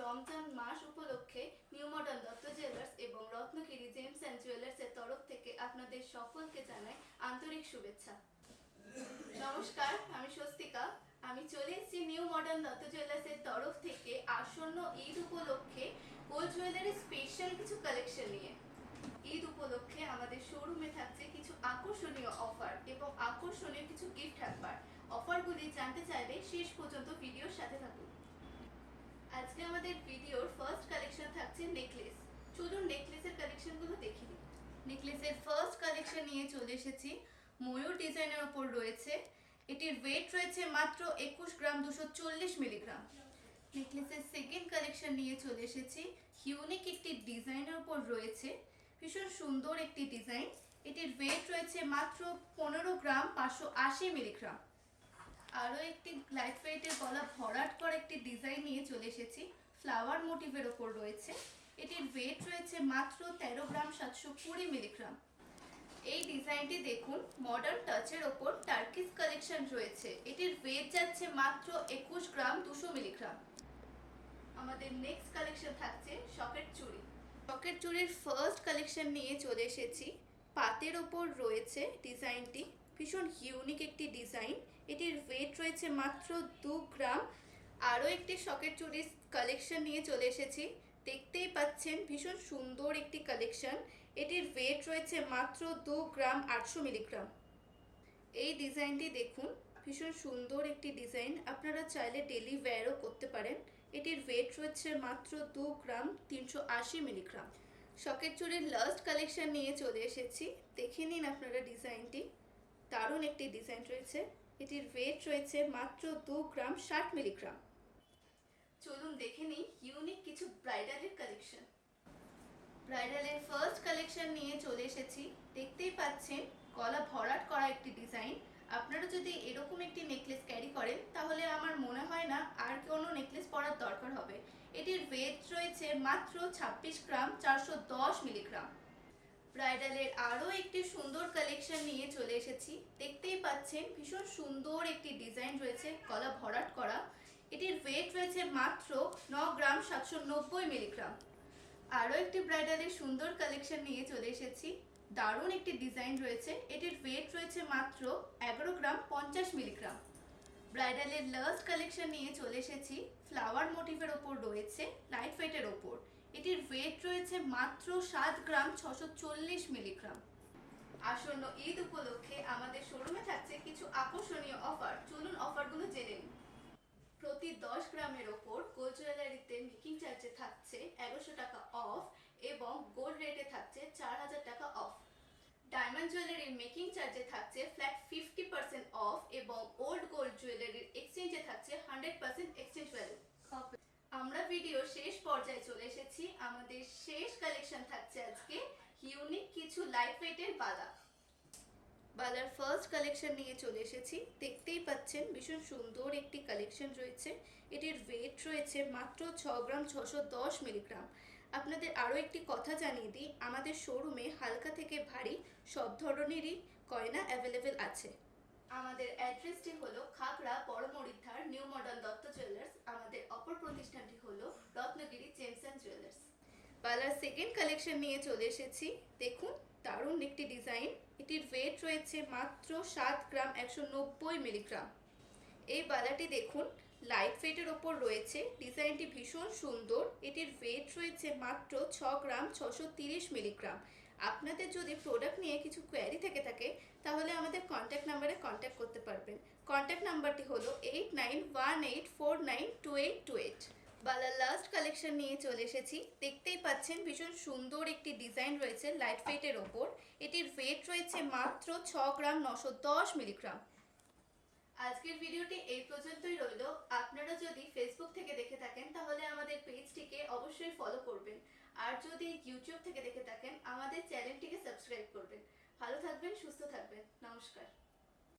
রমজান মাস উপলক্ষে new modern Dutta jewellers এবং Ratnagiri gems and জুয়েলার্সের তরফ থেকে আপনাদের সকলকে জানাই আন্তরিক শুভেচ্ছা। নমস্কার, আমি স্বস্তিকা। আমি চলে এসেছি নিউ মডার্ন দত্ত জুয়েলার্সের তরফ থেকে আসন্ন ঈদ উপলক্ষে গোল্ড জুয়েলারি স্পেশাল কিছু কালেকশন নিয়ে। ঈদ উপলক্ষে আমাদের শোরুমে থাকছে কিছু আকর্ষণীয় অফার এবং আকর্ষণীয় কিছু গিফট হ্যাম্পার। অফারগুলি জানতে চাইলে শেষ পর্যন্ত ভিডিওর সাথে থাকুন। আজকে আমাদের ভিডিওর ফার্স্ট কালেকশন থাকছে নেকলেস। চলুন নেকলেসের কালেকশনগুলো দেখে নিই। নেকলেসের ফার্স্ট কালেকশন নিয়ে চলে এসেছি। ময়ূর ডিজাইনের ওপর রয়েছে। এটির ওয়েট রয়েছে মাত্র 21 গ্রাম 240 মিলিগ্রাম। নেকলেসের সেকেন্ড কালেকশন নিয়ে চলে এসেছি। ইউনিক একটি ডিজাইনের ওপর রয়েছে, ভীষণ সুন্দর একটি ডিজাইন। এটির ওয়েট রয়েছে মাত্র 15 গ্রাম 580 মিলিগ্রাম। আরও একটি লাইট ওয়েটের গলা ভরাট করা একটি ডিজাইন নিয়ে চলে এসেছি। ফ্লাওয়ার মোটিভের ওপর রয়েছে। এটির ওয়েট রয়েছে মাত্র 13 গ্রাম 720 মিলিগ্রাম। এই ডিজাইনটি দেখুন, মডার্ন টাচের ওপর টার্কিস কালেকশন রয়েছে। এটির ওয়েট যাচ্ছে মাত্র 21 গ্রাম 200 মিলিগ্রাম। আমাদের নেক্সট কালেকশন থাকছে সকেট চুড়ি। সকেট চুড়ির ফার্স্ট কালেকশন নিয়ে চলে এসেছি। পাতের ওপর রয়েছে ডিজাইনটি, ভীষণ ইউনিক একটি ডিজাইন। এটির ওয়েট রয়েছে মাত্র 2 গ্রাম। আরও একটি সকেট চুড়ির কালেকশন নিয়ে চলে এসেছি। দেখতেই পাচ্ছেন ভীষণ সুন্দর একটি কালেকশন। এটির ওয়েট রয়েছে মাত্র 2 গ্রাম 800 মিলিগ্রাম। এই ডিজাইনটি দেখুন, ভীষণ সুন্দর একটি ডিজাইন। আপনারা চাইলে ডেলি ওয়্যারও করতে পারেন। এটির ওয়েট রয়েছে মাত্র 2 গ্রাম 380 মিলিগ্রাম। সকেট চুড়ির লাস্ট কালেকশন নিয়ে চলে এসেছি। দেখে নিন আপনারা ডিজাইনটি, দারুণ একটি ডিজাইন রয়েছে। এটির ওয়েট রয়েছে মাত্র 2 গ্রাম 60 মিলিগ্রাম। চলুন দেখে নিই ইউনিক কিছু ব্রাইডালের কালেকশন। ব্রাইডালের ফার্স্ট কালেকশন নিয়ে চলে এসেছি। দেখতেই পাচ্ছেন গলা ভরাট করা একটি ডিজাইন। আপনারা যদি এরকম একটি নেকলেস ক্যারি করেন তাহলে আমার মনে হয় না আর কোনো নেকলেস পরার দরকার হবে। এটির ওয়েট রয়েছে মাত্র 26 গ্রাম 410 মিলিগ্রাম। ব্রাইডালের আরও একটি সুন্দর কালেকশন নিয়ে চলে এসেছি। দেখতেই পাচ্ছেন ভীষণ সুন্দর একটি ডিজাইন রয়েছে, গলা ভরাট করা। এটির ওয়েট রয়েছে মাত্র 9 গ্রাম 790 মিলিগ্রাম। আরও একটি ব্রাইডালের সুন্দর কালেকশন নিয়ে চলে এসেছি। দারুণ একটি ডিজাইন রয়েছে। এটির ওয়েট রয়েছে মাত্র 11 গ্রাম 50 মিলিগ্রাম। ব্রাইডালের লাস্ট কালেকশন নিয়ে চলে এসেছি। ফ্লাওয়ার মোটিভের ওপর রয়েছে, লাইট ওয়েটের ওপর। এটির ওয়েট রয়েছে মাত্র 7 গ্রাম 640 মিলিগ্রাম। আসন্ন ঈদ উপলক্ষে আমাদের শোরুমে থাকছে কিছু আকর্ষণীয় অফার। চলুন অফারগুলো জেনে নিন। প্রতি 10 গ্রামের ওপর গোল্ড জুয়েলারিতে মেকিং চার্জে থাকছে 1100 টাকা অফ এবং গোল্ড রেটে থাকছে 4000 টাকা অফ। ডায়মন্ড জুয়েলারির মেকিং চার্জে থাকছে ফ্ল্যাট 50% অফ এবং ওল্ড গোল্ড জুয়েলারির এক্সচেঞ্জে থাকছে 100% এক্সচেঞ্জ ভ্যালু। আমরা ভিডিও শেষ পর্যায়ে চলে এসেছি। আমাদের শেষ কালেকশন থাকছে আজকে ইউনিক কিছু লাইট ওয়েটের বালা। বালার ফার্স্ট কালেকশন নিয়ে চলে এসেছি। দেখতেই পাচ্ছেন ভীষণ সুন্দর একটি কালেকশন রয়েছে। এটির ওয়েট রয়েছে মাত্র 6 গ্রাম 610 মিলিগ্রাম। আপনাদের আরও একটি কথা জানিয়ে দিই, আমাদের শোরুমে হালকা থেকে ভারী সব ধরনেরই গয়না অ্যাভেলেবেল আছে। আমাদের অ্যাড্রেসটি হলো খাগড়া বড়মরিধার নিউ মডার্ন দত্ত জুয়েলার্স। আমাদের অপর প্রতিষ্ঠানটি হলো রত্নগিরি জেমস অ্যান্ড জুয়েলার্স। বালার সেকেন্ড কালেকশন নিয়ে চলে এসেছি। দেখুন, দারুণ একটি ডিজাইন। এটির ওয়েট রয়েছে মাত্র 7 গ্রাম 190 মিলিগ্রাম। এই বালাটি দেখুন, লাইট ওয়েটের ওপর রয়েছে। ডিজাইনটি ভীষণ সুন্দর। এটির ওয়েট রয়েছে মাত্র 6 গ্রাম 630 মিলিগ্রাম। আপনাদের যদি প্রোডাক্ট নিয়ে কিছু কোয়ারি থেকে থাকে তাহলে আমাদের কন্ট্যাক্ট নাম্বারে কন্ট্যাক্ট করতে পারবেন। কন্ট্যাক্ট নাম্বারটি হলো 8918492828। বালার লাস্ট কালেকশন নিয়ে চলে এসেছি। দেখতেই পাচ্ছেন ভীষণ সুন্দর একটি ডিজাইন রয়েছে লাইট ওয়েটের ওপর। এটির ওয়েট রয়েছে মাত্র 6 গ্রাম 910 মিলিগ্রাম। আজকের ভিডিওটি এই পর্যন্তই রইল। আপনারা যদি ফেসবুক থেকে দেখে থাকেন তাহলে আমাদের পেজটিকে অবশ্যই ফলো করবেন, আর যদি ইউটিউব থেকে দেখে থাকেন আমাদের চ্যানেলটিকে সাবস্ক্রাইব করবেন। ভালো থাকবেন, সুস্থ থাকবেন। নমস্কার।